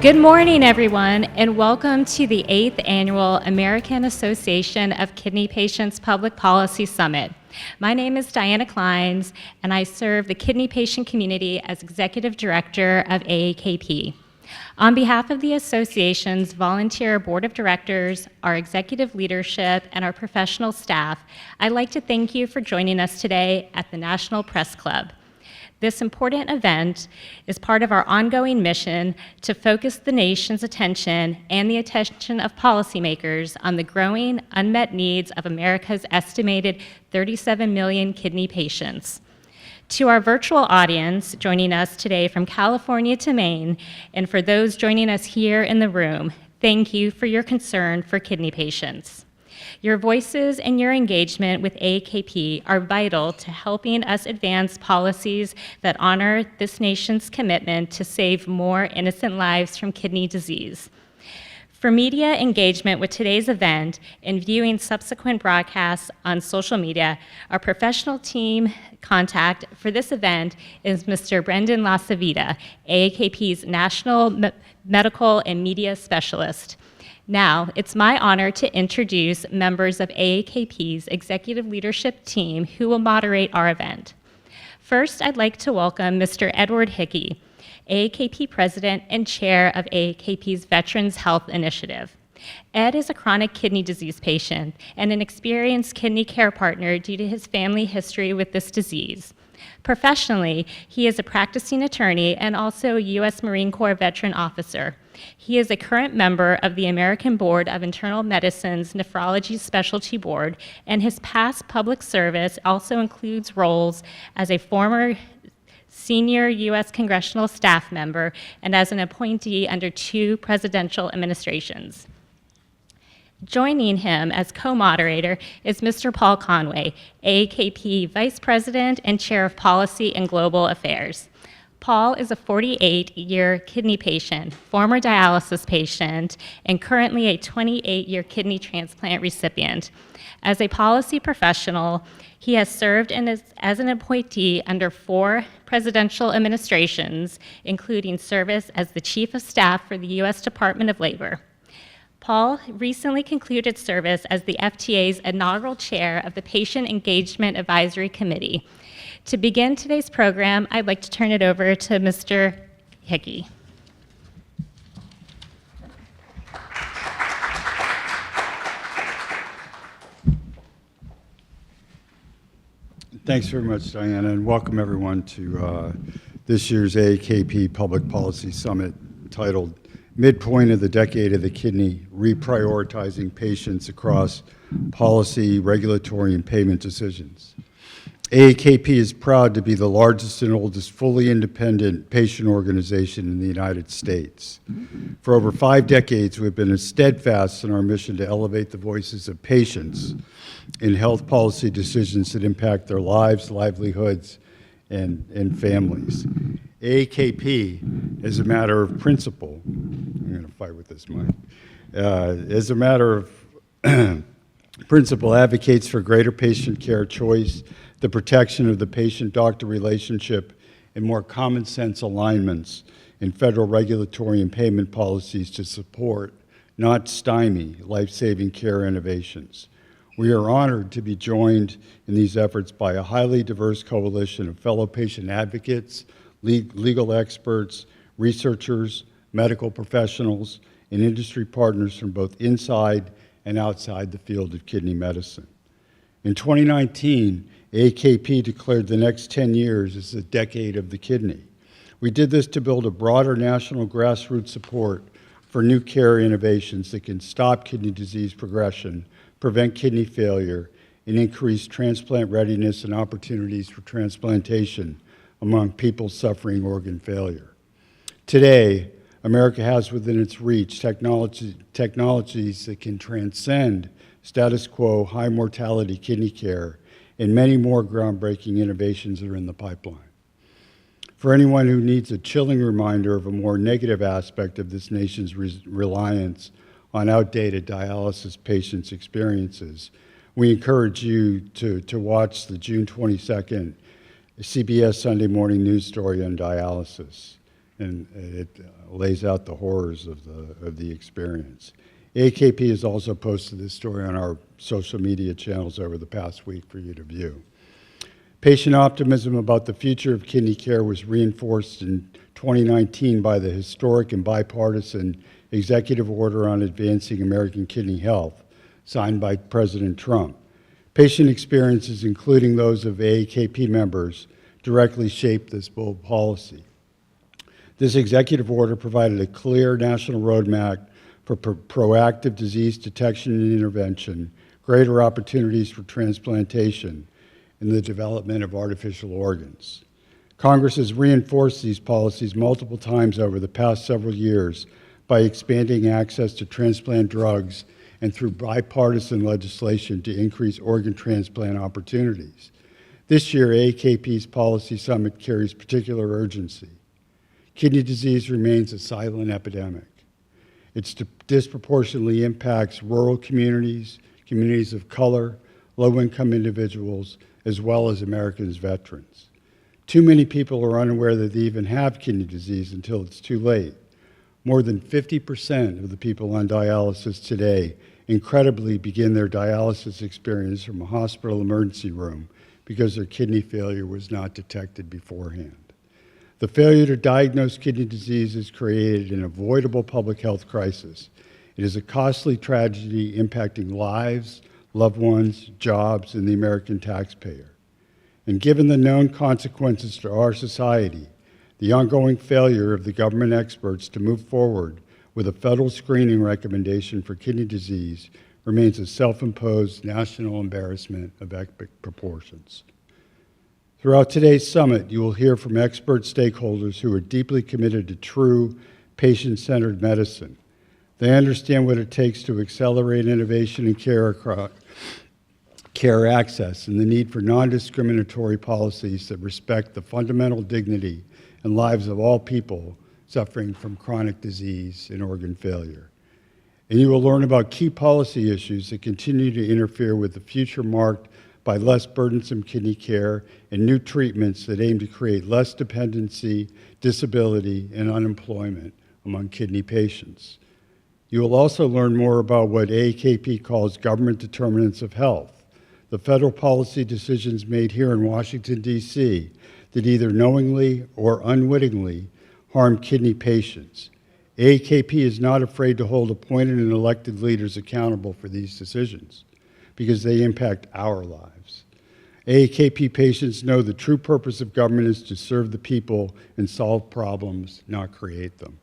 Good morning, everyone, and welcome to the 8th Annual American Association of Kidney Patients Public Policy Summit. My name is Diana Clynes, and I serve the kidney patient community as Executive Director of AAKP. On behalf of the association's volunteer board of directors, our executive leadership, and our professional staff, I'd like to thank you for joining us today at the National Press Club. This important event is part of our ongoing mission to focus the nation's attention and the attention of policymakers on the growing unmet needs of America's estimated 37 million kidney patients. To our virtual audience joining us today from California to Maine, and for those joining us here in the room, thank you for your concern for kidney patients. Your voices and your engagement with AAKP are vital to helping us advance policies that honor this nation's commitment to save more innocent lives from kidney disease. For media engagement with today's event and viewing subsequent broadcasts on social media, our professional team contact for this event is Mr. Brendan Lasavita, AAKP's National Medical and Media Specialist. Now, it's my honor to introduce members of AAKP's executive leadership team who will moderate our event. First, I'd like to welcome Mr. Edward Hickey, AAKP President and Chair of AAKP's Veterans Health Initiative. Ed is a chronic kidney disease patient and an experienced kidney care partner due to his family history with this disease. Professionally, he is a practicing attorney and also a U.S. Marine Corps veteran officer. He is a current member of the American Board of Internal Medicine's Nephrology Specialty Board, and his past public service also includes roles as a former senior U.S. congressional staff member and as an appointee under 2 presidential administrations. Joining him as co-moderator is Mr. Paul Conway, AAKP Vice President and Chair of Policy and Global Affairs. Paul is a 48-year kidney patient, former dialysis patient, and currently a 28-year kidney transplant recipient. As a policy professional, he has served as an appointee under 4 presidential administrations, including service as the Chief of Staff for the U.S. Department of Labor. Paul recently concluded service as the FDA's inaugural chair of the Patient Engagement Advisory Committee. To begin today's program, I'd like to turn it over to Mr. Hickey. Thanks very much, Diana, and welcome everyone to this year's AAKP Public Policy Summit titled Midpoint of the Decade of the Kidney, Reprioritizing Patients Across Policy, Regulatory, and Payment Decisions. AAKP is proud to be the largest and oldest fully independent patient organization in the United States. For over 5 decades, we've been steadfast in our mission to elevate the voices of patients in health policy decisions that impact their lives, livelihoods, and families. AAKP, as a matter of principle, I'm going to fight with this mic, as a matter of principle, advocates for greater patient care choice, the protection of the patient-doctor relationship, and more common-sense alignments in federal regulatory and payment policies to support, not stymie, life-saving care innovations. We are honored to be joined in these efforts by a highly diverse coalition of fellow patient advocates, legal experts, researchers, medical professionals, and industry partners from both inside and outside the field of kidney medicine. In 2019, AAKP declared the next 10 years as the decade of the kidney. We did this to build a broader national grassroots support for new care innovations that can stop kidney disease progression, prevent kidney failure, and increase transplant readiness and opportunities for transplantation among people suffering organ failure. Today, America has within its reach technologies that can transcend status quo high mortality kidney care, and many more groundbreaking innovations are in the pipeline. For anyone who needs a chilling reminder of a more negative aspect of this nation's reliance on outdated dialysis patients' experiences, we encourage you to watch the June 22nd CBS Sunday Morning News story on dialysis. and it lays out the horrors of the experience. AAKP has also posted this story on our social media channels over the past week for you to view. Patient optimism about the future of kidney care was reinforced in 2019 by the historic and bipartisan executive order on advancing American kidney health, signed by President Trump. Patient experiences, including those of AAKP members, directly shaped this bold policy. This executive order provided a clear national roadmap for proactive disease detection and intervention, greater opportunities for transplantation, and the development of artificial organs. Congress has reinforced these policies multiple times over the past several years by expanding access to transplant drugs and through bipartisan legislation to increase organ transplant opportunities. This year, AAKP's Policy Summit carries particular urgency. Kidney disease remains a silent epidemic. It disproportionately impacts rural communities, communities of color, low-income individuals, as well as Americans' veterans. Too many people are unaware that they even have kidney disease until it's too late. More than 50% of the people on dialysis today incredibly begin their dialysis experience from a hospital emergency room because their kidney failure was not detected beforehand. The failure to diagnose kidney disease has created an avoidable public health crisis. It is a costly tragedy impacting lives, loved ones, jobs, and the American taxpayer. And given the known consequences to our society, the ongoing failure of the government experts to move forward with a federal screening recommendation for kidney disease remains a self-imposed national embarrassment of epic proportions. Throughout today's summit, you will hear from expert stakeholders who are deeply committed to true patient-centered medicine. They understand what it takes to accelerate innovation and care access and the need for non-discriminatory policies that respect the fundamental dignity and lives of all people suffering from chronic disease and organ failure. And you will learn about key policy issues that continue to interfere with the future marked by less burdensome kidney care and new treatments that aim to create less dependency, disability, and unemployment among kidney patients. You will also learn more about what AAKP calls government determinants of health, the federal policy decisions made here in Washington, D.C. that either knowingly or unwittingly harm kidney patients. AAKP is not afraid to hold appointed and elected leaders accountable for these decisions because they impact our lives. AAKP patients know the true purpose of government is to serve the people and solve problems, not create them.